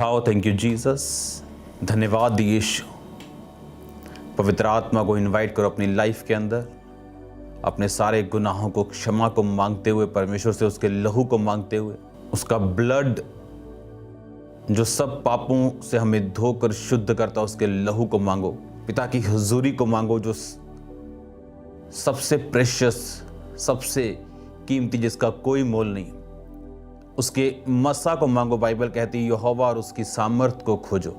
Thank you Jesus. धन्यवाद यीशु। पवित्र आत्मा को इनवाइट करो अपनी लाइफ के अंदर। अपने सारे गुनाहों को क्षमा को मांगते हुए, परमेश्वर से उसके लहू को मांगते हुए, उसका ब्लड जो सब पापों से हमें धोकर शुद्ध करता, उसके लहू को मांगो। पिता की हुजूरी को मांगो, जो सबसे प्रेशियस, सबसे कीमती, जिसका कोई मोल नहीं, उसके मसा को मांगो। बाइबल कहती है यहोवा और उसकी सामर्थ को खोजो।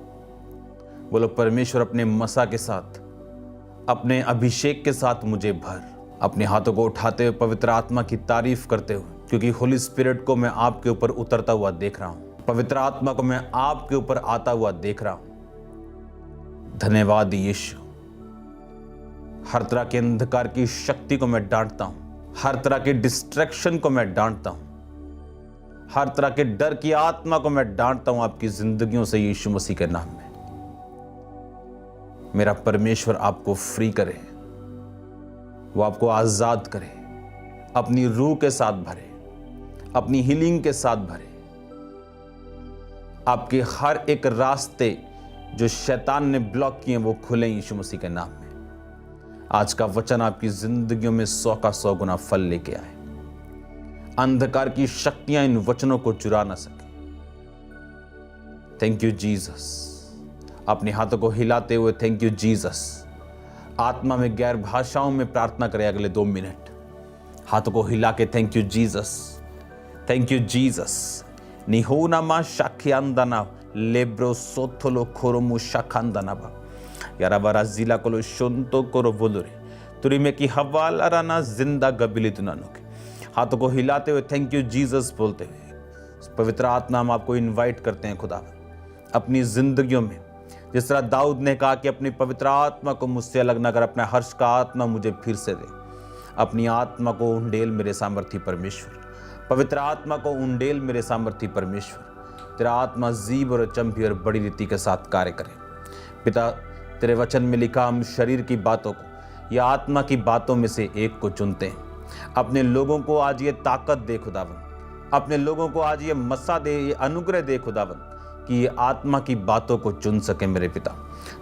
बोलो परमेश्वर अपने मसा के साथ, अपने अभिषेक के साथ मुझे भर। अपने हाथों को उठाते हुए पवित्र आत्मा की तारीफ करते हुए, क्योंकि होली स्पिरिट को मैं आपके ऊपर उतरता हुआ देख रहा हूं, पवित्र आत्मा को मैं आपके ऊपर आता हुआ देख रहा हूं। धन्यवाद यीशु। हर तरह के अंधकार की शक्ति को मैं डांटता हूं, हर तरह के डिस्ट्रैक्शन को मैं डांटता हूं, हर तरह के डर की आत्मा को मैं डांटता हूं आपकी जिंदगियों से यीशु मसीह के नाम में। मेरा परमेश्वर आपको फ्री करे, वो आपको आजाद करे, अपनी रूह के साथ भरे, अपनी हीलिंग के साथ भरे। आपके हर एक रास्ते जो शैतान ने ब्लॉक किए वो खुले यीशु मसीह के नाम में। आज का वचन आपकी जिंदगियों में 100 का 100 गुना फल लेके आए। अंधकार की शक्तियां इन वचनों को चुरा ना सके। Thank you Jesus. अपने हाथों को हिलाते हुए थैंक यू जीसस। आत्मा में गैर भाषाओं में प्रार्थना करें अगले 2 मिनट। हाथों को हिला के thank you Jesus, thank you Jesus. निहोनामा शाख्यांदाना लेब्रो सोथोलो खोरोमु शाखांदानाबा याराबारा जिला कोलो शोंतो कोरो बोलोरे तुरी में की हवाला राना जिंदा गबिली तुनानो। हाथों को हिलाते हुए थैंक यू जीसस बोलते हुए पवित्र आत्मा हम आपको इनवाइट करते हैं खुदा अपनी जिंदगियों में। जिस तरह दाऊद ने कहा कि अपनी पवित्र आत्मा को मुझसे अलग न कर, अपना हर्ष का आत्मा मुझे फिर से दे। अपनी आत्मा को उंडेल मेरे सामर्थी परमेश्वर, पवित्र आत्मा को उंडेल मेरे सामर्थी परमेश्वर। तेरा आत्मा जीव और चंपी और बड़ी रीति के साथ कार्य करे। पिता, तेरे वचन में लिखा हम शरीर की बातों को या आत्मा की बातों में से एक को चुनते हैं। अपने लोगों को आज ये ताकत दे खुदावन, अपने लोगों को आज ये मसा दे, ये अनुग्रह दे खुदावन कि ये आत्मा की बातों को चुन सकें मेरे पिता।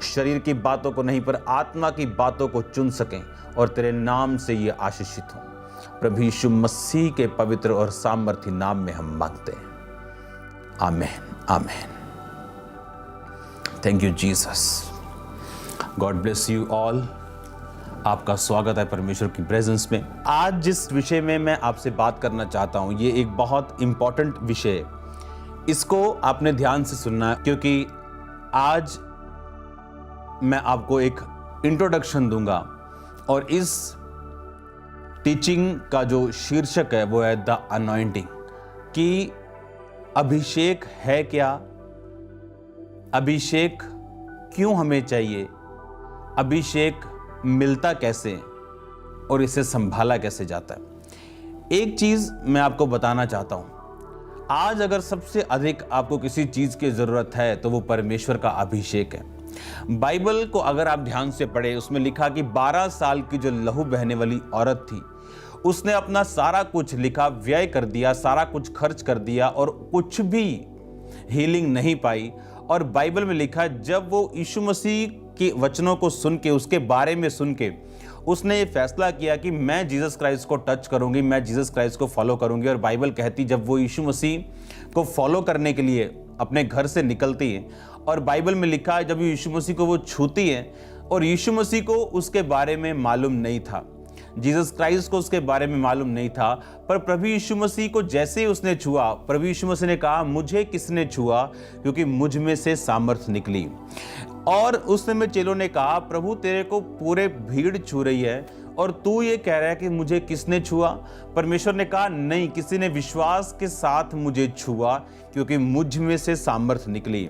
शरीर की बातों को नहीं पर आत्मा की बातों को चुन सकें और तेरे नाम से ये आशीषित हो। प्रभु यीशु मसीह के पवित्र और सामर्थी नाम में हम मांगते हैं, आमीन आमीन। Thank you Jesus. God bless you all. आपका स्वागत है परमेश्वर की प्रेजेंस में। आज जिस विषय में मैं आपसे बात करना चाहता हूं, ये एक बहुत इंपॉर्टेंट विषय है। इसको आपने ध्यान से सुनना है, क्योंकि आज मैं आपको एक इंट्रोडक्शन दूंगा और इस टीचिंग का जो शीर्षक है वो है द अनॉइंटिंग। कि अभिषेक है क्या, अभिषेक क्यों हमें चाहिए, अभिषेक मिलता कैसे और इसे संभाला कैसे जाता है। एक चीज मैं आपको बताना चाहता हूं, आज अगर सबसे अधिक आपको किसी चीज की जरूरत है तो वो परमेश्वर का अभिषेक है। बाइबल को अगर आप ध्यान से पढ़े, उसमें लिखा कि 12 साल की जो लहू बहने वाली औरत थी, उसने अपना सारा कुछ लिखा व्यय कर दिया, सारा कुछ खर्च कर दिया और कुछ भी हीलिंग नहीं पाई। और बाइबल में लिखा जब वो यीशु मसीह के वचनों को सुन के, उसके बारे में सुन के, उसने ये फैसला किया कि मैं जीसस क्राइस्ट को टच करूंगी, मैं जीसस क्राइस्ट को फॉलो करूंगी। और बाइबल कहती जब वो यीशु मसीह को फॉलो करने के लिए अपने घर से निकलती है, और बाइबल में लिखा है जब यीशु मसीह को वो छूती है, और यीशु मसीह को उसके बारे में मालूम नहीं था, जीसस क्राइस्ट को उसके बारे में मालूम नहीं था, पर प्रभु यीशु मसीह को जैसे ही उसने छुआ, प्रभु यीशु मसीह ने कहा मुझे किसने छुआ, क्योंकि मुझ में से सामर्थ निकली। और उस समय चेलों ने कहा प्रभु तेरे को पूरे भीड़ छू रही है और तू ये कह रहा है कि मुझे किसने छुआ। परमेश्वर ने कहा नहीं, किसी ने विश्वास के साथ मुझे छुआ, क्योंकि मुझ में से सामर्थ निकली।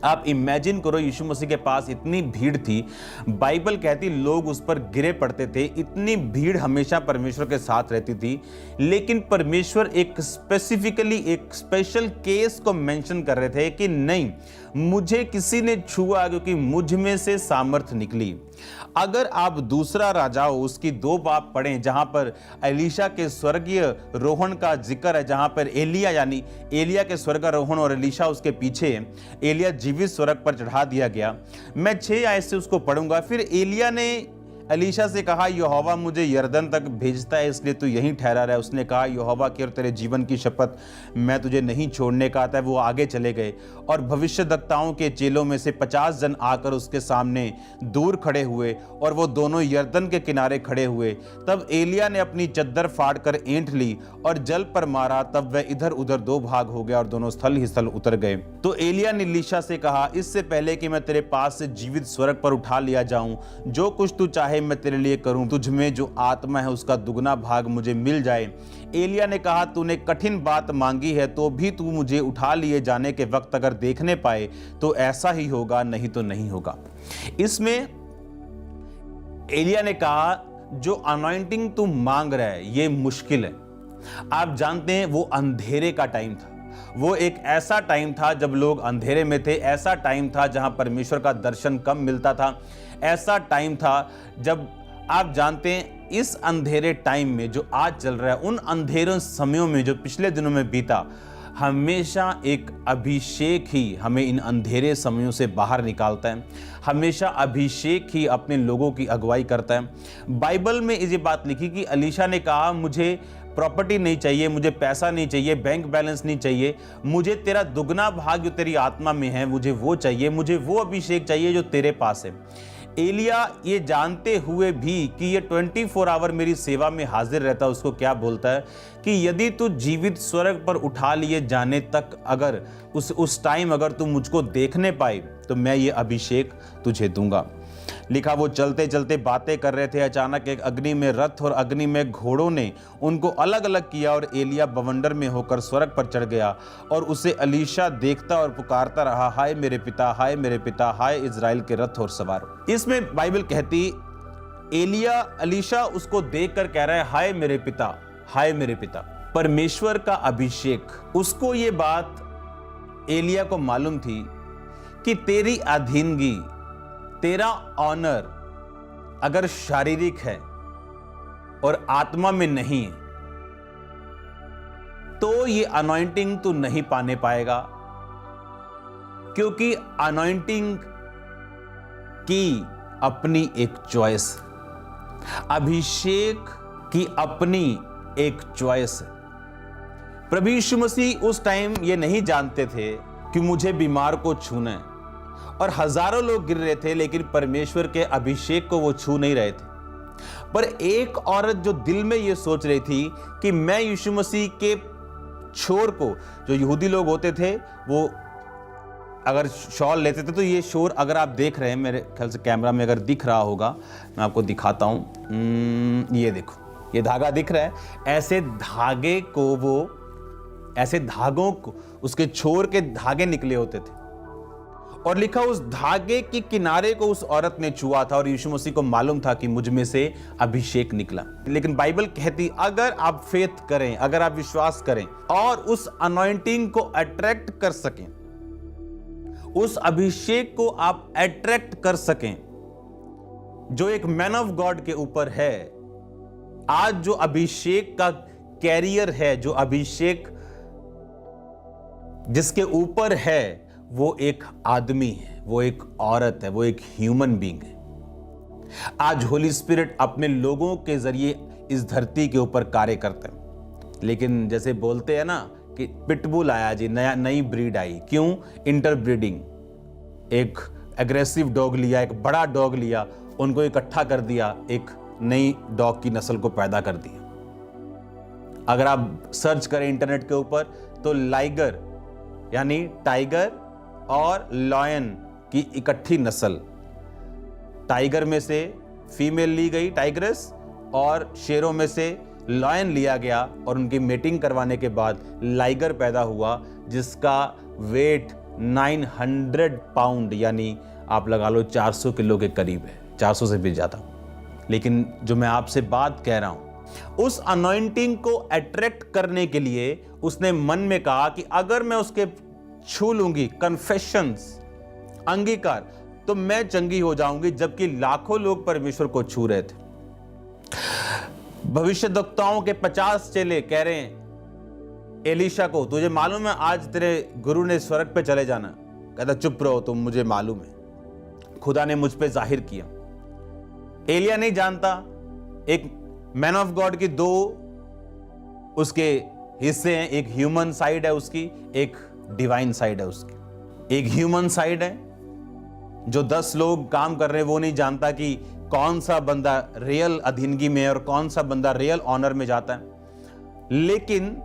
आप इमेजिन करो, यीशु मसीह के पास इतनी भीड़ थी, बाइबल कहती लोग उस पर गिरे पड़ते थे, इतनी भीड़ हमेशा परमेश्वर के साथ रहती थी, लेकिन परमेश्वर एक स्पेसिफिकली एक स्पेशल केस को मेंशन कर रहे थे कि नहीं, मुझे किसी ने छुआ क्योंकि मुझ में से सामर्थ निकली। अगर आप दूसरा राजाओं उसकी 2 बाब पढ़ें, जहां पर एलीशा के स्वर्गीय रोहण का जिक्र है, जहां पर एलिया यानी एलिया के स्वर्गारोहण और एलीशा उसके पीछे, एलिया जीवित स्वर्ग पर चढ़ा दिया गया। मैं 6 आयत से उसको पढ़ूंगा। फिर एलिया ने एलीशा से कहा, यहोवा मुझे यरदन तक भेजता है, इसलिए तू यहीं ठहरा रहा है। उसने कहा, यहोवा की और तेरे जीवन की शपथ, मैं तुझे नहीं छोड़ने का आता है। वो आगे चले गए और भविष्यद्वक्ताओं के चेलों में से 50 जन आकर उसके सामने दूर खड़े हुए और वो दोनों यरदन के किनारे खड़े हुए। तब एलिया ने अपनी चद्दर फाड़कर ऐंठ ली और जल पर मारा, तब वह इधर उधर 2 भाग हो गया और दोनों स्थल ही स्थल उतर गए। तो एलिया ने एलीशा से कहा, इससे पहले कि मैं तेरे पास से जीवित स्वर्ग पर उठा लिया जाऊं, जो कुछ तू चाहे मैं तेरे लिए करूं। तुझ में जो आत्मा है उसका दुगना भाग मुझे मिल जाए। एलिया ने कहा, तूने कठिन बात मांगी है, तो भी तू मुझे उठा लिए जाने के वक्त अगर देखने पाए तो ऐसा ही होगा, नहीं तो नहीं होगा। इसमें एलिया ने कहा, जो अनॉइंटिंग तू मांग रहा है ये मुश्किल है। आप जानते हैं वो अंधेरे का टाइम था। वो एक ऐसा टाइम था जब लोग अंधेरे में थे, ऐसा टाइम था जहां परमेश्वर का दर्शन कम मिलता था, ऐसा टाइम था जब आप जानते हैं इस अंधेरे टाइम में जो आज चल रहा है, उन अंधेरों समयों में जो पिछले दिनों में बीता, हमेशा एक अभिषेक ही हमें इन अंधेरे समयों से बाहर निकालता है। हमेशा अभिषेक ही अपने लोगों की अगुवाई करता है। बाइबल में ये बात लिखी कि एलीशा ने कहा, मुझे प्रॉपर्टी नहीं चाहिए, मुझे पैसा नहीं चाहिए, बैंक बैलेंस नहीं चाहिए, मुझे तेरा दुगना भाग जो तेरी आत्मा में है मुझे वो चाहिए, मुझे वो अभिषेक चाहिए जो तेरे पास है। एलिया ये जानते हुए भी कि ये 24 आवर मेरी सेवा में हाजिर रहता है, उसको क्या बोलता है कि यदि तू जीवित स्वर्ग पर उठा लिए जाने तक अगर उस टाइम अगर तू मुझको देखने पाए तो मैं ये अभिषेक तुझे दूंगा। लिखा, वो चलते चलते बातें कर रहे थे, अचानक एक अग्नि में रथ और अग्नि में घोड़ों ने उनको अलग अलग किया और एलिया बवंडर में होकर स्वर्ग पर चढ़ गया और उसे एलीशा देखता और पुकारता रहा, हाय मेरे पिता, हाय मेरे पिता, हाय इजराइल के रथ और सवार। इसमें बाइबल कहती एलीशा उसको देखकर कह रहा है, हाय मेरे पिता, हाय मेरे पिता। परमेश्वर का अभिषेक, उसको ये बात एलिया को मालूम थी कि तेरी अधीनगी, तेरा ऑनर अगर शारीरिक है और आत्मा में नहीं है तो ये अनॉइंटिंग तू नहीं पाने पाएगा, क्योंकि अनॉइंटिंग की अपनी एक चॉइस, अभिषेक की अपनी एक चॉइस है। प्रभु यीशु मसीह उस टाइम ये नहीं जानते थे कि मुझे बीमार को छूना है और हजारों लोग गिर रहे थे, लेकिन परमेश्वर के अभिषेक को वो छू नहीं रहे थे। पर एक औरत जो दिल में ये सोच रही थी कि मैं यीशु मसीह के छोर को, जो यहूदी लोग होते थे वो अगर शॉल लेते थे, तो ये शोर अगर आप देख रहे हैं, मेरे ख्याल से कैमरा में अगर दिख रहा होगा, मैं आपको दिखाता हूं। ये देखो, ये धागा दिख रहा है, ऐसे धागे को वो, ऐसे धागों को, उसके छोर के धागे निकले होते थे और लिखा उस धागे के किनारे को उस औरत ने छुआ था और यीशु मसीह को मालूम था कि मुझ में से अभिषेक निकला। लेकिन बाइबल कहती अगर आप फेथ करें, अगर आप विश्वास करें और उस अनॉइंटिंग को अट्रैक्ट कर सकें, उस अभिषेक को आप अट्रैक्ट कर सकें जो एक मैन ऑफ गॉड के ऊपर है, आज जो अभिषेक का कैरियर है, जो अभिषेक जिसके ऊपर है, वो एक आदमी है, वो एक औरत है, वो एक ह्यूमन बीइंग है। आज होली स्पिरिट अपने लोगों के जरिए इस धरती के ऊपर कार्य करता है। लेकिन जैसे बोलते हैं ना कि पिटबुल आया जी, नई ब्रीड आई। क्यों? इंटरब्रीडिंग। एक एग्रेसिव डॉग लिया, एक बड़ा डॉग लिया, उनको इकट्ठा कर दिया, एक नई डॉग की नस्ल को पैदा कर दिया। अगर आप सर्च करें इंटरनेट के ऊपर तो लाइगर यानी टाइगर और लॉयन की इकट्ठी नस्ल, टाइगर में से फीमेल ली गई टाइग्रेस और शेरों में से लॉयन लिया गया और उनकी मेटिंग करवाने के बाद लाइगर पैदा हुआ जिसका वेट 900 पाउंड यानी आप लगा लो 400 किलो के करीब है, 400 से भी ज्यादा। लेकिन जो मैं आपसे बात कह रहा हूं, उस अनॉइंटिंग को अट्रैक्ट करने के लिए उसने मन में कहा कि अगर मैं उसके छू लूंगी, कन्फेशंस, अंगीकार, तो मैं चंगी हो जाऊंगी, जबकि लाखों लोग परमेश्वर को छू रहे थे। भविष्यद्वक्ताओं के 50 चेले कह रहे हैं एलीशा को, तुझे मालूम है आज तेरे गुरु ने स्वर्ग पे चले जाना। कहता चुप रहो तुम, मुझे मालूम है, खुदा ने मुझ पे जाहिर किया। एलिया नहीं जानता, एक मैन ऑफ गॉड की दो उसके हिस्से हैं, एक ह्यूमन साइड है उसकी, एक डिवाइन साइड है उसकी। एक ह्यूमन साइड है, जो 10 लोग काम कर रहे हैं, वो नहीं जानता कि कौन सा बंदा रियल अधीनगी में और कौन सा बंदा रियल ऑनर में जाता है। लेकिन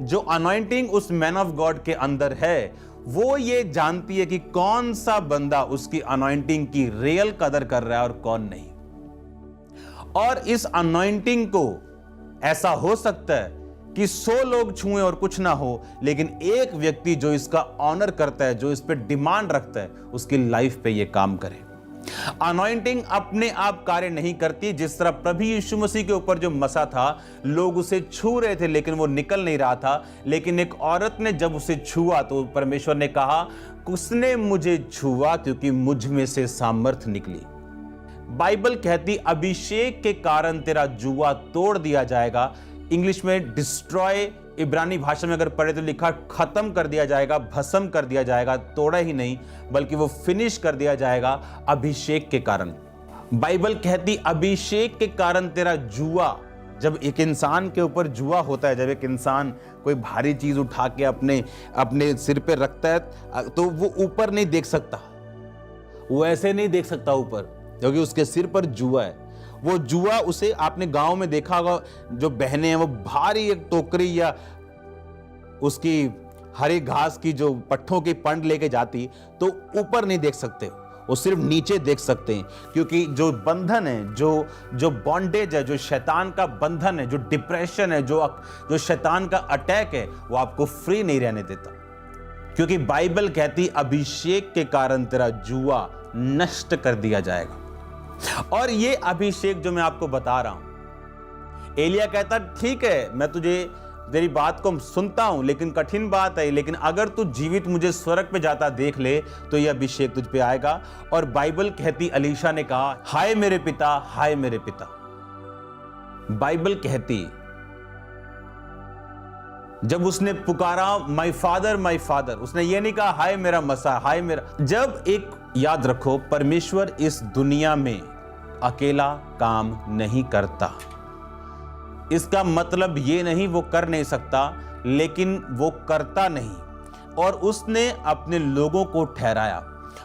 जो अनॉइंटिंग उस मैन ऑफ गॉड के अंदर है, वो ये जानती है कि कौन सा बंदा उसकी अनॉइंटिंग की रियल कदर कर रहा है और कौन नहीं। और इस अनॉइंटिंग को ऐसा हो सकता है कि 100 लोग छुएं और कुछ ना हो, लेकिन एक व्यक्ति जो इसका ऑनर करता है, जो इस पे डिमांड रखता है, उसकी लाइफ पे ये काम करे। अनॉइंटिंग अपने आप कार्य नहीं करती। जिस तरह प्रभु यीशु मसीह के ऊपर जो मसा था, लोग उसे छू रहे थे लेकिन वो निकल नहीं रहा था, लेकिन एक औरत ने जब उसे छुआ तो परमेश्वर ने कहा उसने मुझे छुआ क्योंकि मुझ में से सामर्थ निकली। बाइबल कहती अभिषेक के कारण तेरा जुआ तोड़ दिया जाएगा। इंग्लिश में डिस्ट्रॉय, इब्रानी भाषा में अगर पढ़े तो लिखा खत्म कर दिया जाएगा, भस्म कर दिया जाएगा। तोड़ा ही नहीं बल्कि वो फिनिश कर दिया जाएगा अभिषेक के कारण। बाइबल कहती अभिषेक के कारण तेरा जुआ, जब एक इंसान के ऊपर जुआ होता है, जब एक इंसान कोई भारी चीज उठा के अपने सिर पे रखता है तो वो ऊपर नहीं देख सकता, वो ऐसे नहीं देख सकता ऊपर, क्योंकि उसके सिर पर जुआ है। वो जुआ उसे आपने गांव में देखा होगा, जो बहनें हैं वो भारी एक टोकरी या उसकी हरी घास की जो पट्ठों की पंड लेके जाती, तो ऊपर नहीं देख सकते, वो सिर्फ नीचे देख सकते हैं। क्योंकि जो बंधन है, जो बॉन्डेज है, जो शैतान का बंधन है, जो डिप्रेशन है, जो शैतान का अटैक है, वो आपको फ्री नहीं रहने देता। क्योंकि बाइबल कहती अभिषेक के कारण तेरा जुआ नष्ट कर दिया जाएगा। और ये अभिषेक जो मैं आपको बता रहा हूं, एलिया कहता ठीक है, मैं तेरी बात को सुनता हूं, लेकिन कठिन बात है, लेकिन अगर तू जीवित मुझे स्वर्ग पे जाता देख ले तो यह अभिषेक तुझ पे आएगा। और बाइबल कहती एलीशा ने कहा हाय मेरे पिता, हाय मेरे पिता। बाइबल कहती जब उसने पुकारा माय फादर, उसने ये नहीं कहा हाय मेरा मसा, हाय मेरा। जब एक याद रखो, परमेश्वर इस दुनिया में अकेला काम नहीं करता। इसका मतलब ये नहीं वो कर नहीं सकता, लेकिन वो करता नहीं, और उसने अपने लोगों को ठहराया।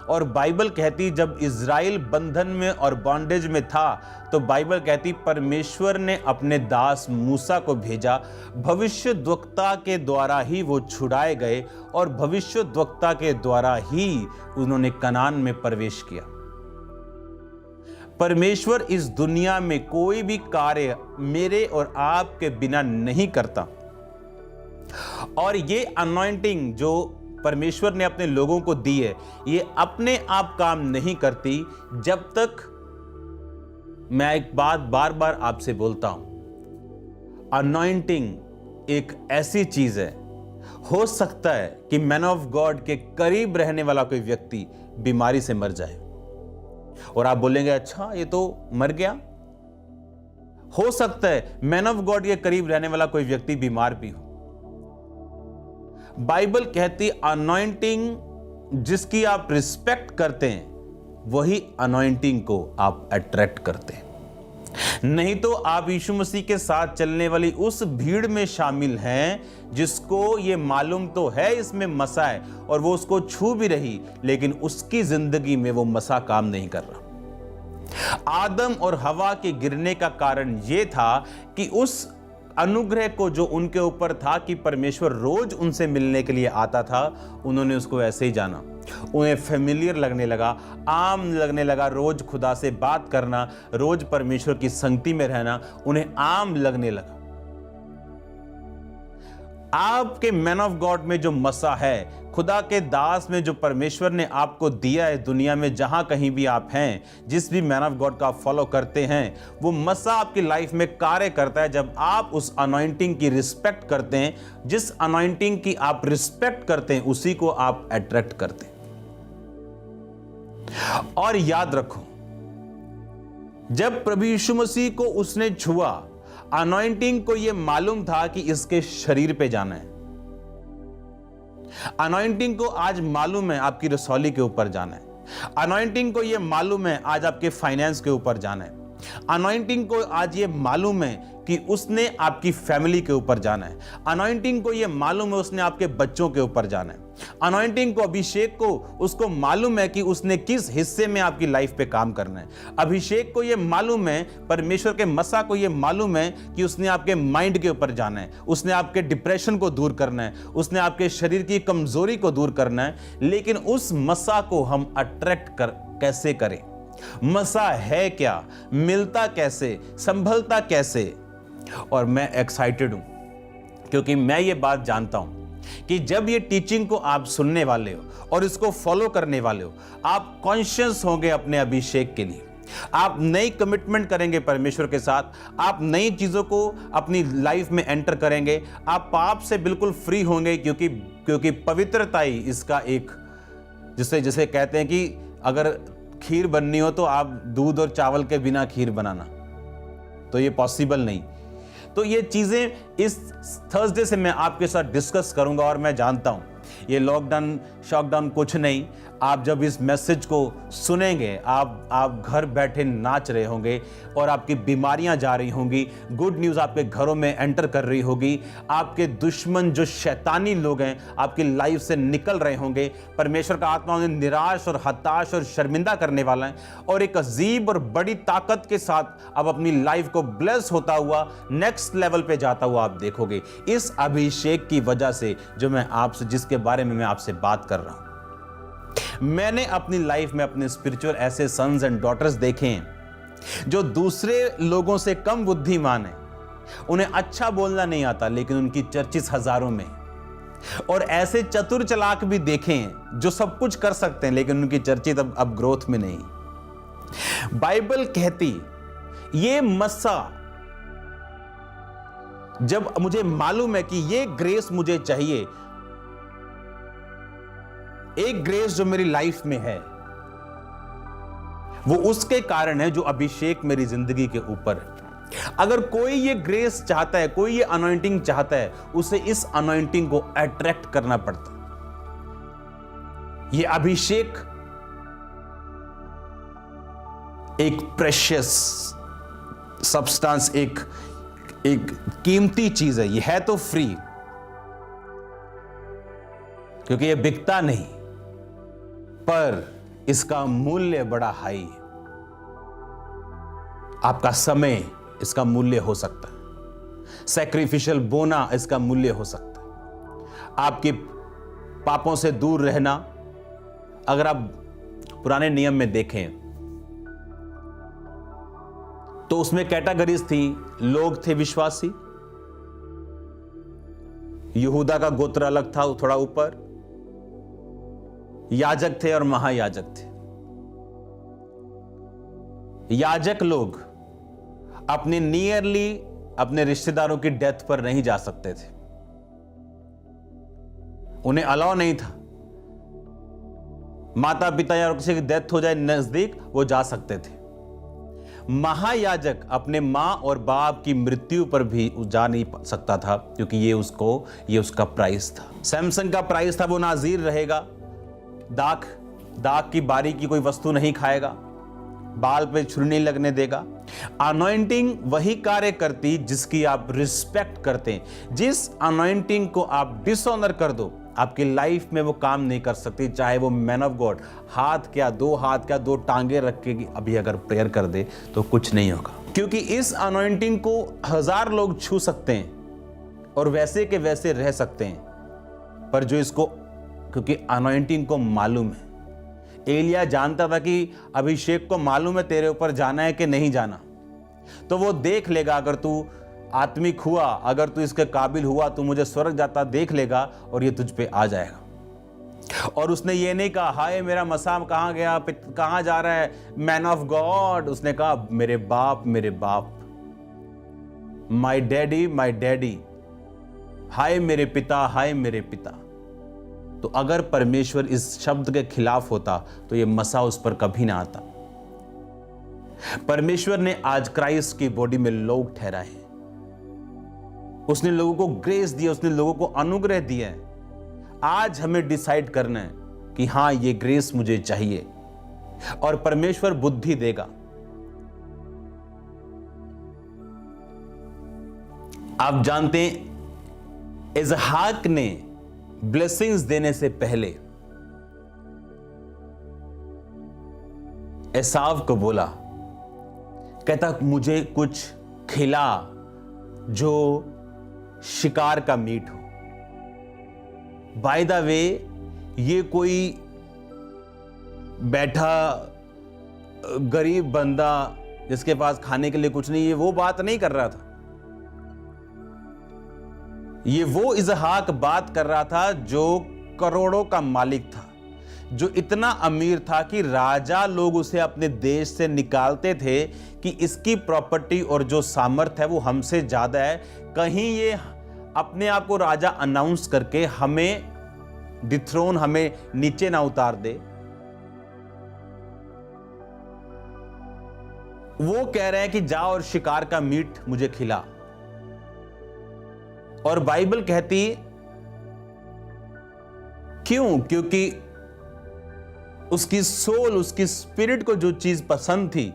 और बाइबल कहती जब इज़राइल बंधन में और बॉन्डेज में था, तो बाइबल कहती परमेश्वर ने अपने दास मूसा को भेजा, भविष्यद्वक्ता के द्वारा ही वो छुड़ाए गए, और भविष्यद्वक्ता के द्वारा ही उन्होंने कनान में प्रवेश किया। परमेश्वर इस दुनिया में कोई भी कार्य मेरे और आपके बिना नहीं करता। और ये अनॉइंटिंग जो परमेश्वर ने अपने लोगों को दी है, ये अपने आप काम नहीं करती। जब तक, मैं एक बात बार बार आपसे बोलता हूं, अनॉइंटिंग एक ऐसी चीज है, हो सकता है कि मैन ऑफ गॉड के करीब रहने वाला कोई व्यक्ति बीमारी से मर जाए, और आप बोलेंगे अच्छा ये तो मर गया। हो सकता है मैन ऑफ गॉड के करीब रहने वाला कोई व्यक्ति बीमार भी हो। बाइबल कहती अनॉइंटिंग जिसकी आप रिस्पेक्ट करते हैं, वही अनॉइंटिंग को आप अट्रैक्ट करते हैं। नहीं तो आप यीशु मसीह के साथ चलने वाली उस भीड़ में शामिल हैं जिसको ये मालूम तो है इसमें मसा है, और वो उसको छू भी रही, लेकिन उसकी जिंदगी में वो मसा काम नहीं कर रहा। आदम और हवा के गिरने का कारण ये था कि उस अनुग्रह को जो उनके ऊपर था कि परमेश्वर रोज उनसे मिलने के लिए आता था, उन्होंने उसको ऐसे ही जाना। उन्हें फेमिलियर लगने लगा, आम लगने लगा, रोज खुदा से बात करना, रोज परमेश्वर की संगति में रहना उन्हें आम लगने लगा। आपके मैन ऑफ गॉड में जो मसा है, खुदा के दास में जो परमेश्वर ने आपको दिया है, दुनिया में जहां कहीं भी आप हैं, जिस भी मैन ऑफ गॉड का आप फॉलो करते हैं, वो मसा आपकी लाइफ में कार्य करता है जब आप उस अनॉइंटिंग की रिस्पेक्ट करते हैं। जिस अनॉइंटिंग की आप रिस्पेक्ट करते हैं, उसी को आप अट्रैक्ट करते हैं। और याद रखो, जब प्रभु यीशु मसीह को उसने छुआ, अनॉइंटिंग को यह मालूम था कि इसके शरीर पे जाना है। अनॉइंटिंग को आज मालूम है आपकी रसौली के ऊपर जाना है। अनॉइंटिंग को यह मालूम है आज आपके फाइनेंस के ऊपर जाना है। अनॉइंटिंग को आज ये मालूम है कि उसने आपकी फैमिली के ऊपर जाना है। अनॉइंटिंग को ये मालूम है उसने आपके बच्चों के ऊपर जाना है। अनॉइंटिंग को, अभिषेक को, उसको मालूम है कि उसने किस हिस्से में आपकी लाइफ पे काम करना है। अभिषेक को ये मालूम है, परमेश्वर के मसा को ये मालूम है कि उसने आपके माइंड के ऊपर जाना है, उसने आपके डिप्रेशन को दूर करना है, उसने आपके शरीर की कमजोरी को दूर करना है। लेकिन उस मसा को हम अट्रैक्ट कैसे करें? मसा है क्या, मिलता कैसे, संभलता कैसे? और मैं एक्साइटेड हूं क्योंकि मैं ये बात जानता हूं कि जब ये टीचिंग को आप सुनने वाले हो और इसको फॉलो करने वाले हो, आप कॉन्शियस होंगे अपने अभिषेक के लिए। आप नई कमिटमेंट करेंगे परमेश्वर के साथ, आप नई चीजों को अपनी लाइफ में एंटर करेंगे, आप पाप से बिल्कुल फ्री होंगे, क्योंकि पवित्रता ही इसका एक, जिसे कहते हैं कि अगर खीर बननी हो तो आप दूध और चावल के बिना खीर बनाना, तो ये पॉसिबल नहीं। तो ये चीजें इस थर्सडे से मैं आपके साथ डिस्कस करूंगा। और मैं जानता हूं ये लॉकडाउन शॉकडाउन कुछ नहीं, आप जब इस मैसेज को सुनेंगे, आप घर बैठे नाच रहे होंगे और आपकी बीमारियां जा रही होंगी, गुड न्यूज़ आपके घरों में एंटर कर रही होगी, आपके दुश्मन जो शैतानी लोग हैं आपकी लाइफ से निकल रहे होंगे। परमेश्वर का आत्मा उन्हें निराश और हताश और शर्मिंदा करने वाला है और एक अजीब और बड़ी ताकत के साथ अब अपनी लाइफ को ब्लेस होता हुआ नेक्स्ट लेवल पे जाता हुआ आप देखोगे, इस अभिषेक की वजह से जो मैं आपसे, जिसके बारे में मैं आपसे बात कर रहा हूं। मैंने अपनी लाइफ में अपने स्पिरिचुअल ऐसे सन्स एंड डॉटर्स देखे हैं जो दूसरे लोगों से कम बुद्धिमान हैं, उन्हें अच्छा बोलना नहीं आता लेकिन उनकी चर्चिस हजारों में, और ऐसे चतुर चालाक भी देखे हैं जो सब कुछ कर सकते हैं लेकिन उनकी चर्चित अब ग्रोथ में नहीं। बाइबल कहती ये मस्सा, जब मुझे मालूम है कि ये ग्रेस मुझे चाहिए, एक ग्रेस जो मेरी लाइफ में है, वो उसके कारण है जो अभिषेक मेरी जिंदगी के ऊपर है। अगर कोई ये ग्रेस चाहता है, कोई ये अनॉइंटिंग चाहता है, उसे इस अनॉइंटिंग को अट्रैक्ट करना पड़ता है। ये अभिषेक एक प्रेशियस सब्सटेंस, एक कीमती चीज है। ये है तो फ्री, क्योंकि ये बिकता नहीं, पर इसका मूल्य बड़ा हाई है। आपका समय इसका मूल्य हो सकता है, सैक्रिफिशियल बोना इसका मूल्य हो सकता है, आपके पापों से दूर रहना। अगर आप पुराने नियम में देखें तो उसमें कैटेगरीज थी। लोग थे विश्वासी, यहूदा का गोत्र अलग था थोड़ा ऊपर, याजक थे और महायाजक थे। याजक लोग अपने नियरली अपने रिश्तेदारों की डेथ पर नहीं जा सकते थे, उन्हें अलाउ नहीं था। माता पिता या किसी की डेथ हो जाए नजदीक, वो जा सकते थे। महायाजक अपने मां और बाप की मृत्यु पर भी जा नहीं सकता था, क्योंकि ये उसका प्राइस था। सैमसन का प्राइस था, वो नाजीर रहेगा, दाग की बारी की कोई वस्तु नहीं खाएगा, बाल पे छुरी नहीं लगने देगा। अनॉइंटिंग वही कार्य करती जिसकी आप रिस्पेक्ट करते हैं। जिस अनॉइंटिंग को आप डिसऑनर कर दो, आपकी लाइफ में वो काम नहीं कर सकती, चाहे वो मैन ऑफ गॉड हाथ क्या, दो टांगे रख के अभी अगर प्रेयर कर दे तो कुछ नहीं होगा। क्योंकि इस अनॉइंटिंग को 1000 लोग छू सकते हैं और वैसे के वैसे रह सकते हैं, पर जो इसको, क्योंकि अनॉइंटिंग को मालूम है। एलिया जानता था कि अभिषेक को मालूम है तेरे ऊपर जाना है कि नहीं जाना, तो वो देख लेगा। अगर तू आत्मिक हुआ, अगर तू इसके काबिल हुआ, तू मुझे स्वर्ग जाता देख लेगा और ये तुझ पे आ जाएगा। और उसने ये नहीं कहा हाय मेरा मसाम कहां गया, कहां जा रहा है मैन ऑफ गॉड। उसने कहा मेरे बाप, माय डैडी, हाय मेरे पिता, हाय मेरे पिता। तो अगर परमेश्वर इस शब्द के खिलाफ होता तो ये मसा उस पर कभी ना आता। परमेश्वर ने आज क्राइस्ट की बॉडी में लोग ठहराए, उसने लोगों को ग्रेस दिया, उसने लोगों को अनुग्रह दिया है। आज हमें डिसाइड करना है कि हां, ये ग्रेस मुझे चाहिए, और परमेश्वर बुद्धि देगा। आप जानते हैं, इसहाक ने ब्लेसिंग्स देने से पहले एसाव को बोला, कहता मुझे कुछ खिला जो शिकार का मीट हो। बाय द वे, ये कोई बैठा गरीब बंदा जिसके पास खाने के लिए कुछ नहीं है, वो बात नहीं कर रहा था। ये वो इसहाक बात कर रहा था जो करोड़ों का मालिक था, जो इतना अमीर था कि राजा लोग उसे अपने देश से निकालते थे कि इसकी प्रॉपर्टी और जो सामर्थ्य है वो हमसे ज्यादा है, कहीं ये अपने आप को राजा अनाउंस करके हमें डिथ्रोन, हमें नीचे ना उतार दे। वो कह रहे हैं कि जा और शिकार का मीट मुझे खिला। और बाइबल कहती क्यों? क्योंकि उसकी सोल, उसकी स्पिरिट को जो चीज पसंद थी,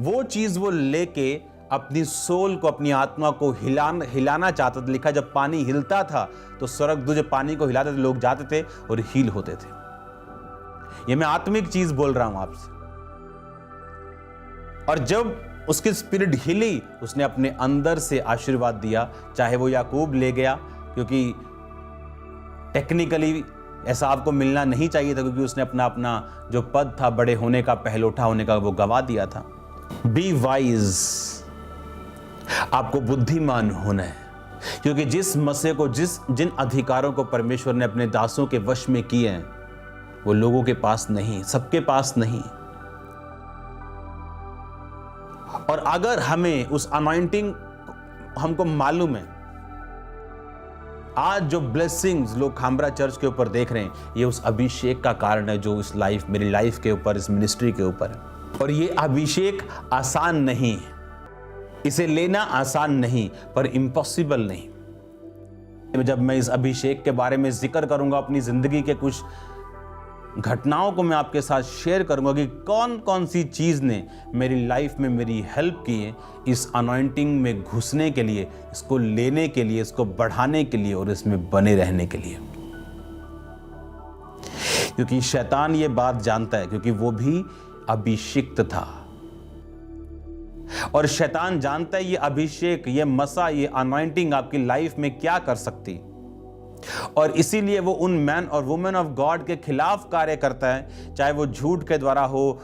वो चीज वो लेके अपनी सोल को, अपनी आत्मा को हिलाना चाहता था। लिखा जब पानी हिलता था तो स्वर्गदूत जब पानी को हिलाते थे, लोग जाते थे और हील होते थे। ये मैं आत्मिक चीज बोल रहा हूं आपसे। और जब उसकी स्पिरिट हिली, उसने अपने अंदर से आशीर्वाद दिया। चाहे वो याकूब ले गया, क्योंकि टेक्निकली एसाव को मिलना नहीं चाहिए था, क्योंकि उसने अपना जो पद था बड़े होने का, पहलोठा होने का, वो गवा दिया था। बी वाइज, आपको बुद्धिमान होना है, क्योंकि जिस मसे को, जिन अधिकारों को परमेश्वर ने अपने दासों के वश में किए हैं, वो लोगों के पास नहीं, सबके पास नहीं। और अगर हमें उस अनॉइंटिंग, हमको मालूम है आज जो ब्लेसिंग्स लोग खामरा चर्च के ऊपर देख रहे हैं, ये उस अभिषेक का कारण है जो इस लाइफ, मेरी लाइफ के ऊपर, इस मिनिस्ट्री के ऊपर है। और ये अभिषेक आसान नहीं है, इसे लेना आसान नहीं, पर इम्पॉसिबल नहीं। जब मैं इस अभिषेक के बारे में जिक्र करूंगा, अपनी जिंदगी के कुछ घटनाओं को मैं आपके साथ शेयर करूंगा कि कौन कौन सी चीज ने मेरी लाइफ में मेरी हेल्प की है इस अनॉइंटिंग में घुसने के लिए, इसको लेने के लिए, इसको बढ़ाने के लिए और इसमें बने रहने के लिए। क्योंकि शैतान ये बात जानता है, क्योंकि वो भी अभिषिक्त था। और शैतान जानता है ये अभिषेक, ये मसा, ये अनॉइंटिंग आपकी लाइफ में क्या कर सकती, और इसीलिए वो उन मैन और वुमेन ऑफ गॉड के खिलाफ कार्य करता है, चाहे वो झूठ के द्वारा हो,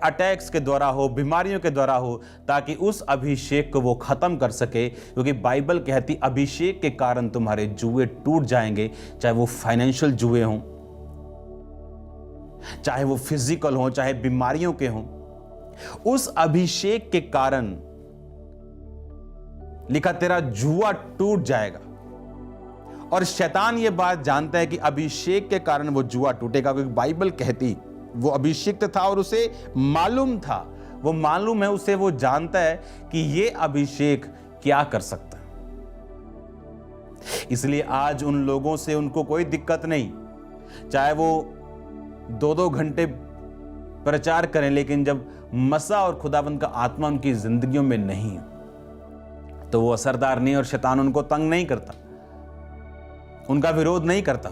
अटैक्स के द्वारा हो, बीमारियों के द्वारा हो, ताकि उस अभिषेक को वो खत्म कर सके। क्योंकि बाइबल कहती अभिषेक के कारण तुम्हारे जुए टूट जाएंगे, चाहे वो फाइनेंशियल जुए हों, चाहे वो फिजिकल हों, चाहे बीमारियों के हों। उस अभिषेक के कारण लिखा तेरा जुआ टूट जाएगा। और शैतान ये बात जानता है कि अभिषेक के कारण वो जुआ टूटेगा, क्योंकि बाइबल कहती वो अभिषिक्त था और उसे मालूम था, वो मालूम है उसे, वो जानता है कि ये अभिषेक क्या कर सकता है। इसलिए आज उन लोगों से उनको कोई दिक्कत नहीं, चाहे वो 2-2 घंटे प्रचार करें, लेकिन जब मसा और खुदावंद का आत्मा उनकी जिंदगियों में नहीं तो वो असरदार नहीं, और शैतान उनको तंग नहीं करता, उनका विरोध नहीं करता,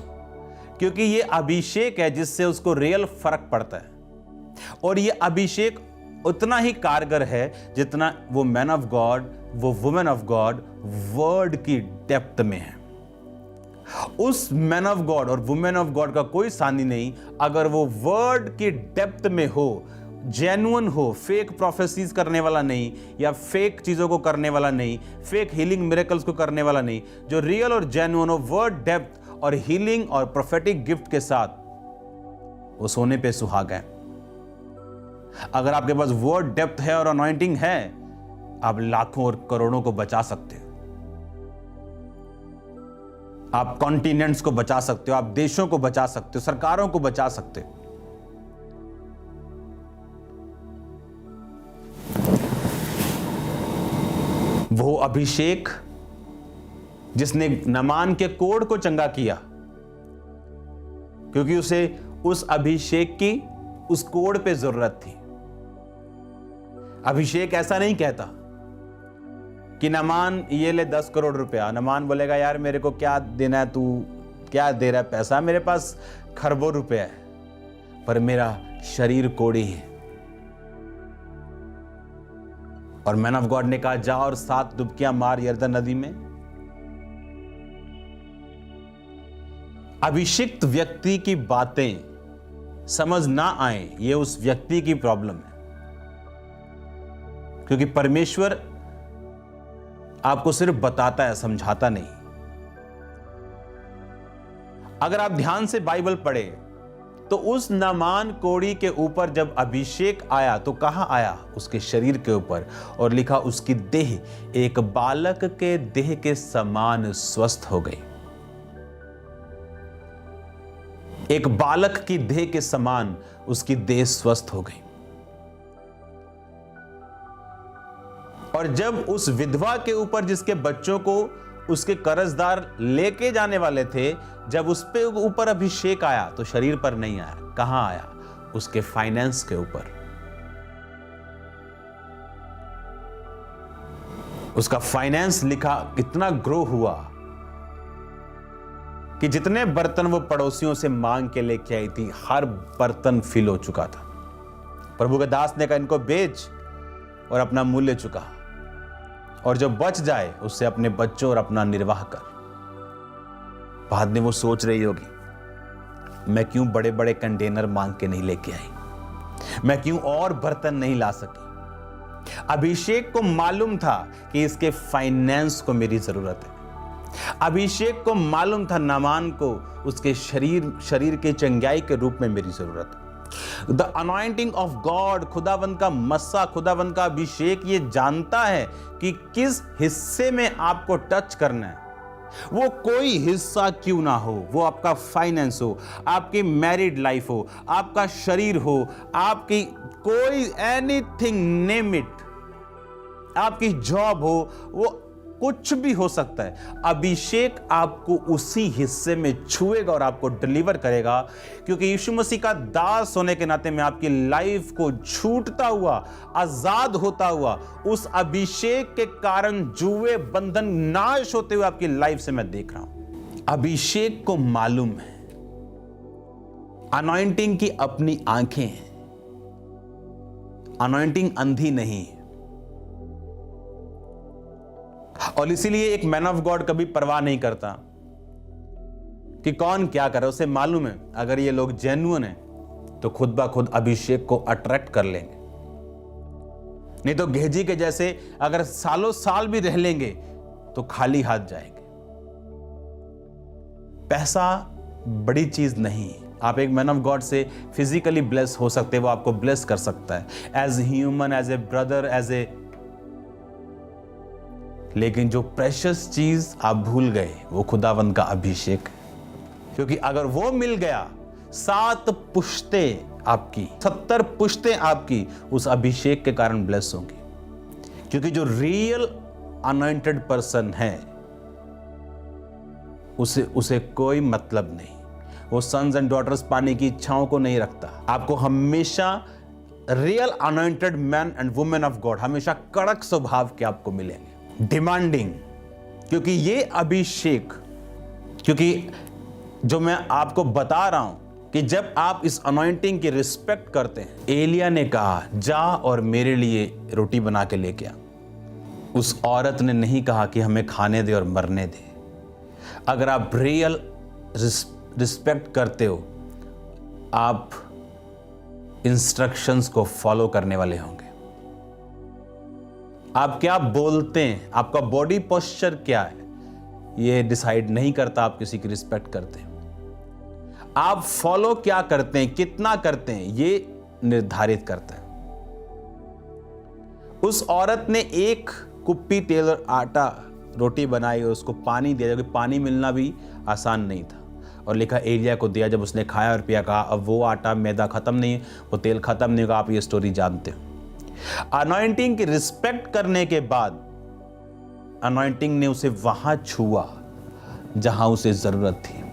क्योंकि ये अभिषेक है जिससे उसको रियल फर्क पड़ता है। और ये अभिषेक उतना ही कारगर है जितना वो मैन ऑफ गॉड, वो वुमेन ऑफ गॉड वर्ड की डेप्थ में है। उस मैन ऑफ गॉड और वुमेन ऑफ गॉड का कोई सानी नहीं अगर वो वर्ड की डेप्थ में हो, जेन्युइन हो, फेक प्रोफेसीज करने वाला नहीं, या फेक चीजों को करने वाला नहीं, फेक हीलिंग मिरेकल्स को करने वाला नहीं, जो रियल और जेन्युइन हो, वर्ड डेप्थ और हीलिंग और प्रोफेटिक गिफ्ट के साथ, वो सोने पे सुहागा है। अगर आपके पास वर्ड डेप्थ है और अनॉइंटिंग है, आप लाखों और करोड़ों को बचा सकते हो। आप कॉन्टिनेंट्स को बचा सकते हो, आप देशों को बचा सकते हो, सरकारों को बचा सकते हो। वो अभिषेक जिसने नामान के कोढ़ को चंगा किया, क्योंकि उसे उस अभिषेक की उस कोढ़ पे जरूरत थी। अभिषेक ऐसा नहीं कहता कि नामान ये ले 10 करोड़ रुपया। नामान बोलेगा यार मेरे को क्या देना है, तू क्या दे रहा है पैसा, मेरे पास खरबों रुपया है, पर मेरा शरीर कोढ़ी है। और मैन ऑफ गॉड ने कहा जा और 7 डुबकियां मार यरदन नदी में। अभिषिक्त व्यक्ति की बातें समझ ना आए, ये उस व्यक्ति की प्रॉब्लम है, क्योंकि परमेश्वर आपको सिर्फ बताता है, समझाता नहीं। अगर आप ध्यान से बाइबल पढ़े तो उस नामान कोढ़ी के ऊपर जब अभिषेक आया तो कहां आया? उसके शरीर के ऊपर, और लिखा उसकी देह एक बालक के देह के समान स्वस्थ हो गई। एक बालक की देह के समान उसकी देह स्वस्थ हो गई। और जब उस विधवा के ऊपर, जिसके बच्चों को उसके कर्जदार लेके जाने वाले थे, जब उस पे ऊपर अभिषेक आया तो शरीर पर नहीं आया। कहां आया? उसके फाइनेंस के ऊपर। उसका फाइनेंस लिखा कितना ग्रो हुआ कि जितने बर्तन वो पड़ोसियों से मांग के लेके आई थी, हर बर्तन फिल हो चुका था। प्रभु के दास ने कहा इनको बेच और अपना मूल्य चुका, और जो बच जाए उससे अपने बच्चों और अपना निर्वाह कर। बाद में वो सोच रही होगी मैं क्यों बड़े बड़े कंटेनर मांग के नहीं लेके आई, मैं क्यों और बर्तन नहीं ला सकी। अभिषेक को मालूम था कि इसके फाइनेंस को मेरी जरूरत है। अभिषेक को मालूम था नामान को उसके शरीर के चंगाई के रूप में मेरी जरूरत है। द अनॉइंटिंग ऑफ गॉड, खुदावंद का मस्सा, खुदावंद का अभिषेक ये जानता है कि किस हिस्से में आपको टच करना है। वो कोई हिस्सा क्यों ना हो, वो आपका फाइनेंस हो, आपकी मैरिड लाइफ हो, आपका शरीर हो, आपकी कोई एनीथिंग नेम इट, आपकी जॉब हो, वो कुछ भी हो सकता है। अभिषेक आपको उसी हिस्से में छुएगा और आपको डिलीवर करेगा, क्योंकि यीशु मसीह का दास होने के नाते मैं आपकी लाइफ को छूटता हुआ, आजाद होता हुआ, उस अभिषेक के कारण जुए बंधन नाश होते हुए आपकी लाइफ से मैं देख रहा हूं। अभिषेक को मालूम है अनॉइंटिंग की अपनी आंखें हैं। अनॉइंटिंग अंधी नहीं है, और इसीलिए एक मैन ऑफ गॉड कभी परवाह नहीं करता कि कौन क्या करे। उसे मालूम है अगर ये लोग जेन्युइन हैं तो खुद ब खुद अभिषेक को अट्रैक्ट कर लेंगे, नहीं तो गेहजी के जैसे अगर सालों साल भी रह लेंगे तो खाली हाथ जाएंगे। पैसा बड़ी चीज नहीं। आप एक मैन ऑफ गॉड से फिजिकली ब्लेस हो सकते हैं, वो आपको ब्लेस कर सकता है as human, as a brother, as a, लेकिन जो प्रेशियस चीज आप भूल गए वो खुदावंद का अभिषेक है। क्योंकि अगर वो मिल गया, 7 पुश्तें आपकी, 70 पुश्तें आपकी उस अभिषेक के कारण ब्लेस होंगी। क्योंकि जो रियल अनॉइंटेड पर्सन है उसे कोई मतलब नहीं। वो सन्स एंड डॉटर्स पाने की इच्छाओं को नहीं रखता। आपको हमेशा real anointed man and women of God हमेशा कड़क स्वभाव के आपको मिलेंगे, डिमांडिंग। क्योंकि ये अभिषेक, क्योंकि जो मैं आपको बता रहा हूं कि जब आप इस अनॉइंटिंग की रिस्पेक्ट करते हैं, एलिया ने कहा जा और मेरे लिए रोटी बना के लेके आ। उस औरत ने नहीं कहा कि हमें खाने दे और मरने दे। अगर आप रियल रिस्पेक्ट करते हो, आप इंस्ट्रक्शंस को फॉलो करने वाले होंगे। आप क्या बोलते हैं, आपका बॉडी पोस्चर क्या है, ये डिसाइड नहीं करता आप किसी की रिस्पेक्ट करते हैं। आप फॉलो क्या करते हैं, कितना करते हैं, ये निर्धारित करता है। उस औरत ने एक कुप्पी टेलर आटा रोटी बनाई और उसको पानी दिया, क्योंकि पानी मिलना भी आसान नहीं था। और लिखा एलिया को दिया, जब उसने खाया और पिया, कहा अब वो आटा मैदा खत्म नहीं, वो तेल खत्म नहीं होगा। आप ये स्टोरी जानते हो। अनॉइंटिंग की रिस्पेक्ट करने के बाद अनॉइंटिंग ने उसे वहां छुआ जहां उसे जरूरत थी।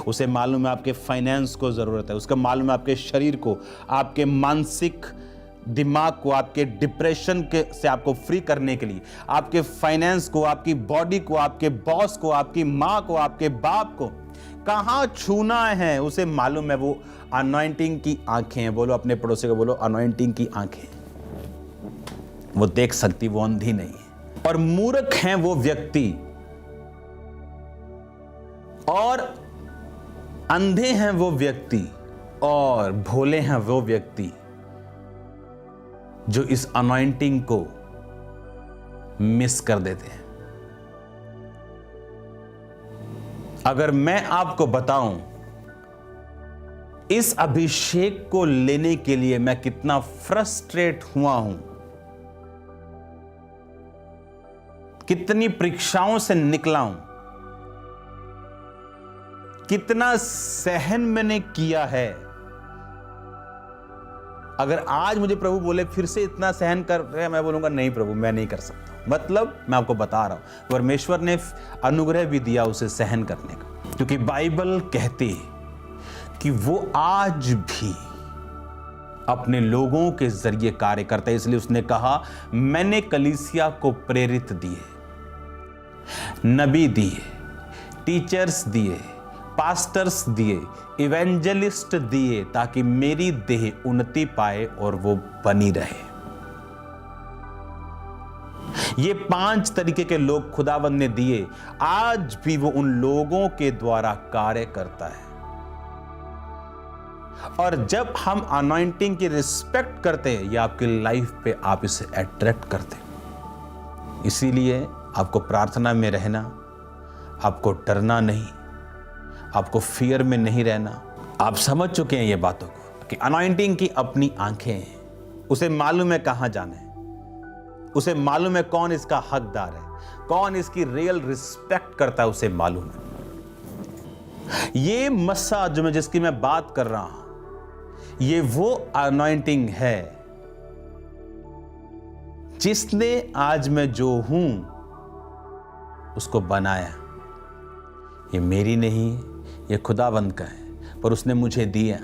उसे मालूम है आपके फाइनेंस को जरूरत है, उसका मालूम है आपके शरीर को, आपके मानसिक दिमाग को, आपके डिप्रेशन के से आपको फ्री करने के लिए, आपके फाइनेंस को, आपकी बॉडी को, आपके बॉस को, आपकी माँ को, आपके बाप को कहां छूना है उसे मालूम है। वो अनॉइंटिंग की आंखें हैं। बोलो अपने पड़ोसी को, बोलो अनॉइंटिंग की आंखें। वो देख सकती, वो अंधी नहीं है। और मूर्ख हैं वो व्यक्ति, और अंधे हैं वो व्यक्ति, और भोले हैं वो व्यक्ति जो इस अनॉइंटिंग को मिस कर देते हैं। अगर मैं आपको बताऊं इस अभिषेक को लेने के लिए मैं कितना फ्रस्ट्रेट हुआ हूं, कितनी परीक्षाओं से निकला हूं, कितना सहन मैंने किया है। अगर आज मुझे प्रभु बोले फिर से इतना सहन कर रहे हैं, मैं बोलूंगा नहीं प्रभु, मैं नहीं कर सकता। मतलब मैं आपको बता रहा हूं, परमेश्वर ने अनुग्रह भी दिया उसे सहन करने का, क्योंकि बाइबल कहती है कि वो आज भी अपने लोगों के जरिए कार्य करता है। इसलिए उसने कहा मैंने कलीसिया को प्रेरित दिए, नबी दिए, टीचर्स दिए, पास्टर्स दिए, इवेंजलिस्ट दिए, ताकि मेरी देह उन्नति पाए और वो बनी रहे। ये 5 तरीके के लोग खुदावंद ने दिए, आज भी वो उन लोगों के द्वारा कार्य करता है। और जब हम अनॉइंटिंग की रिस्पेक्ट करते हैं, या आपकी लाइफ पे आप इसे अट्रैक्ट करते हैं। इसीलिए आपको प्रार्थना में रहना, आपको डरना नहीं, आपको फियर में नहीं रहना। आप समझ चुके हैं ये बातों को कि अनॉइंटिंग की अपनी आंखें हैं, उसे मालूम है कहां जाना है, उसे मालूम है कौन इसका हकदार है, कौन इसकी रियल रिस्पेक्ट करता है, उसे मालूम है। ये मस्सा जो जिसकी मैं बात कर रहा हूं, ये वो अनॉइंटिंग है जिसने आज मैं जो हूं उसको बनाया। ये मेरी नहीं, ये खुदावंद का है, पर उसने मुझे दिया।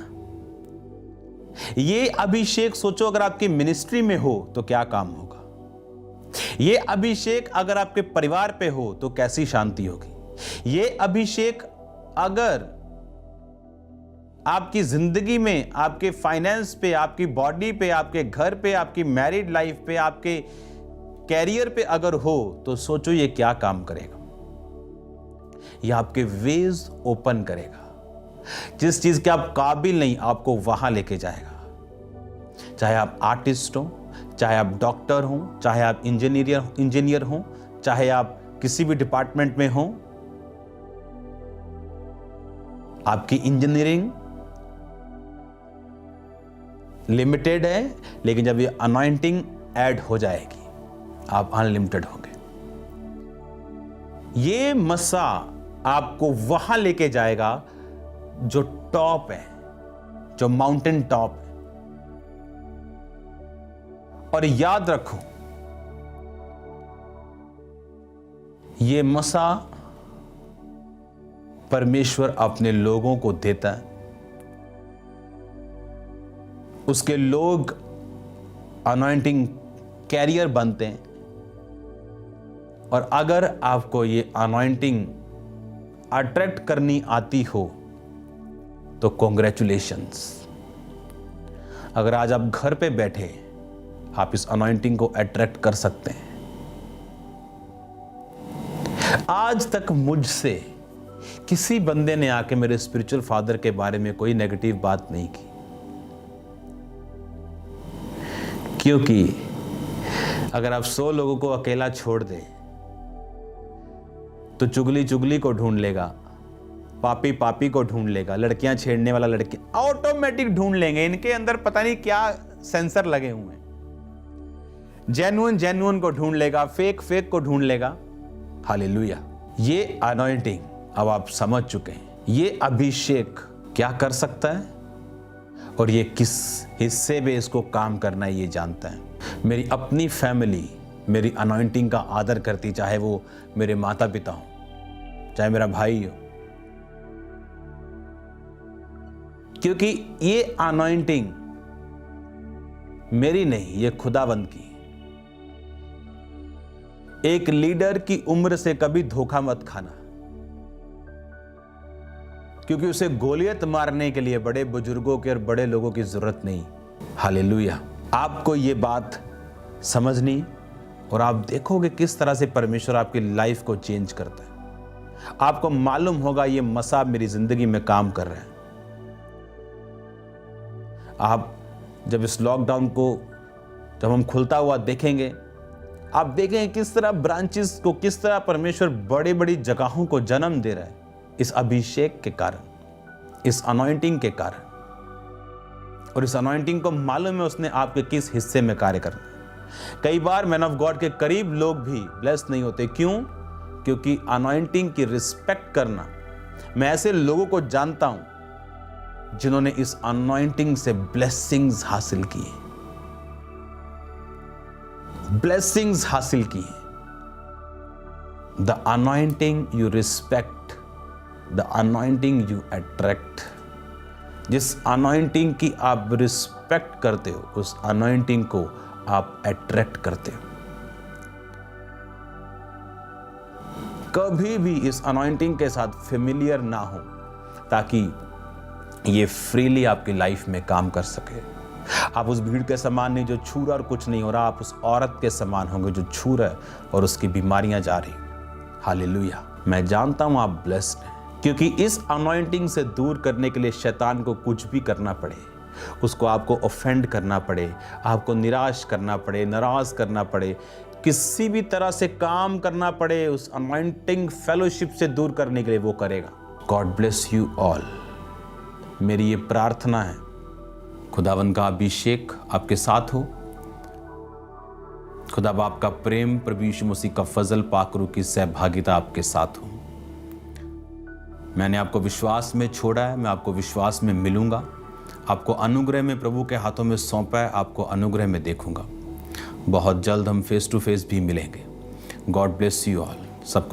ये अभिषेक सोचो अगर आपकी मिनिस्ट्री में हो तो क्या काम होगा। ये अभिषेक अगर आपके परिवार पे हो तो कैसी शांति होगी। ये अभिषेक अगर आपकी जिंदगी में, आपके फाइनेंस पे, आपकी बॉडी पे, आपके घर पे, आपकी मैरिड लाइफ पे, आपके कैरियर पे अगर हो तो सोचो ये क्या काम करेगा। ये आपके वेज ओपन करेगा। जिस चीज के आप काबिल नहीं, आपको वहां लेके जाएगा। चाहे आप आर्टिस्ट हो, चाहे आप डॉक्टर हो, चाहे आप इंजीनियर हो, चाहे आप किसी भी डिपार्टमेंट में हो, आपकी इंजीनियरिंग लिमिटेड है, लेकिन जब ये अनॉइंटिंग ऐड हो जाएगी आप अनलिमिटेड होंगे। ये मस्सा आपको वहां लेके जाएगा जो टॉप है, जो माउंटेन टॉप है। और याद रखो, ये मसा परमेश्वर अपने लोगों को देता है। उसके लोग अनॉइंटिंग कैरियर बनते हैं। और अगर आपको ये अनॉइंटिंग अट्रैक्ट करनी आती हो तो कॉन्ग्रेचुलेशंस। अगर आज आप घर पे बैठे आप इस अनॉइंटिंग को अट्रैक्ट कर सकते हैं। आज तक मुझसे किसी बंदे ने आके मेरे स्पिरिचुअल फादर के बारे में कोई नेगेटिव बात नहीं की, क्योंकि अगर आप 100 लोगों को अकेला छोड़ दें तो चुगली को ढूंढ लेगा, पापी को ढूंढ लेगा, लड़कियां छेड़ने वाला लड़कियां ऑटोमेटिक ढूंढ लेंगे। इनके अंदर पता नहीं क्या सेंसर लगे हुए हैं। जेन्युइन को ढूंढ लेगा, फेक को ढूंढ लेगा। हालेलुया। ये अनॉइंटिंग अब आप समझ चुके हैं ये अभिषेक क्या कर सकता है और ये किस हिस्से में इसको काम करना है ये जानता है। मेरी अपनी फैमिली मेरी अनॉइंटिंग का आदर करती, चाहे वो मेरे माता पिता हो, चाहे मेरा भाई हो, क्योंकि ये अनॉइंटिंग मेरी नहीं, ये खुदावंद की। एक लीडर की उम्र से कभी धोखा मत खाना, क्योंकि उसे गोलियत मारने के लिए बड़े बुजुर्गों के और बड़े लोगों की जरूरत नहीं। हालेलुया। आपको ये बात समझनी और आप देखोगे किस तरह से परमेश्वर आपकी लाइफ को चेंज करता है। आपको मालूम होगा ये मसाब मेरी जिंदगी में काम कर रहा है। आप जब इस लॉकडाउन को जब हम खुलता हुआ देखेंगे, आप देखेंगे किस तरह ब्रांचेस को, किस तरह परमेश्वर बड़ी बड़ी जगहों को जन्म दे रहा है इस अभिषेक के कारण, इस अनॉइंटिंग के कारण। और इस अनॉइंटिंग को मालूम है उसने आपके किस हिस्से में कार्य करना है। कई बार मैन ऑफ गॉड के करीब लोग भी ब्लेस्ड नहीं होते। क्यों? क्योंकि अनॉइंटिंग की रिस्पेक्ट करना, मैं ऐसे लोगों को जानता हूं जिन्होंने इस अनॉइंटिंग से ब्लेसिंग्स हासिल की, ब्लेसिंग्स हासिल की। The anointing you respect, the anointing you attract. जिस अनॉइंटिंग की आप रिस्पेक्ट करते हो, उस अनॉइंटिंग को आप अट्रैक्ट करते हो। कभी भी इस अनॉइंटिंग के साथ फेमिलियर ना हो, ताकि ये फ्रीली आपकी लाइफ में काम कर सके। आप उस भीड़ के समान नहीं जो छू रहा और कुछ नहीं हो रहा, आप उस औरत के समान होंगे जो छू रहा है और उसकी बीमारियां जा रही। हालेलुया। मैं जानता हूं आप ब्लेस्ड हैं, क्योंकि इस अनॉइंटिंग से दूर करने के लिए शैतान को कुछ भी करना पड़े, उसको आपको ऑफेंड करना पड़े, आपको निराश करना पड़े, नाराज करना पड़े, किसी भी तरह से काम करना पड़े, उस अनॉइंटिंग फेलोशिप से दूर करने के लिए वो करेगा। God bless you all. मेरी ये प्रार्थना है खुदावंद का अभिषेक आपके साथ हो, खुदा बाप का प्रेम, प्रभु यीशु मसीह का फजल, पाकरू की सहभागिता आपके साथ हो। मैंने आपको विश्वास में छोड़ा है, मैं आपको विश्वास में मिलूंगा। आपको अनुग्रह में प्रभु के हाथों में सौंपा है, आपको अनुग्रह में देखूंगा। बहुत जल्द हम फेस टू फेस भी मिलेंगे। God bless you all. सबको